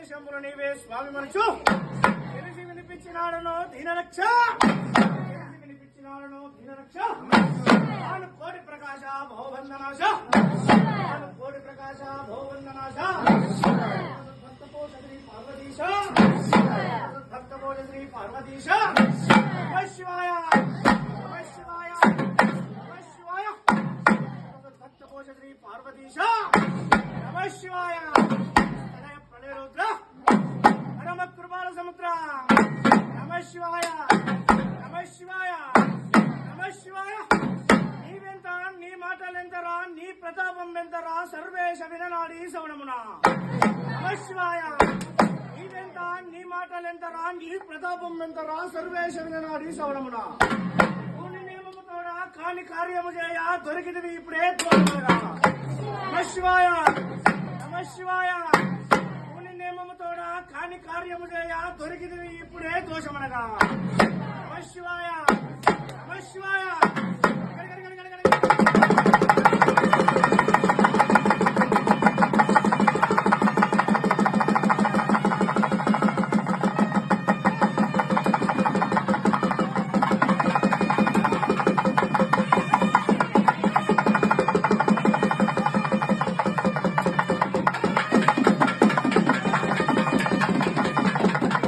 ఉపదేశములు నీవే స్వామి మనసు తెలిసి వినిపించినాడను దీనరక్ష ఆను కోటి ప్రకాశ భవబంధనాశ ఆను కోటి ప్రకాశ భవబంధనాశ భక్తపోష శ్రీ పార్వతీశ భక్తపోష శ్రీ పార్వతీశ నమః శివాయ నమః శివాయ నమః శివాయ భక్తపోష శ్రీ పార్వతీశ నమః శివాయ ప్రళయ రుద్ర పరమ కృపాల సముద్ర నమః శివాయ నమః శివాయ నమః శివాయ నీవెంత నీ మాటలెంతరా నీ ప్రతాపం ఎంతరా సర్వేశ విననాడి శ్రవణమున నమః శివాయ నీవెంత నీ మాటలెంతరా నీ ప్రతాపం ఎంతరా సర్వేశ విననాడి శ్రవణమున పూర్ణి నియమముతోడా కాని కార్యము చేయ దొరికినవి ఇప్పుడే తోడగా నమః శివాయ నమః శివాయ పూర్ణి నియమముతోడా కాని కార్యము చేయ దొరికినవి ఇప్పుడే దోషమనగా నమః శివాయ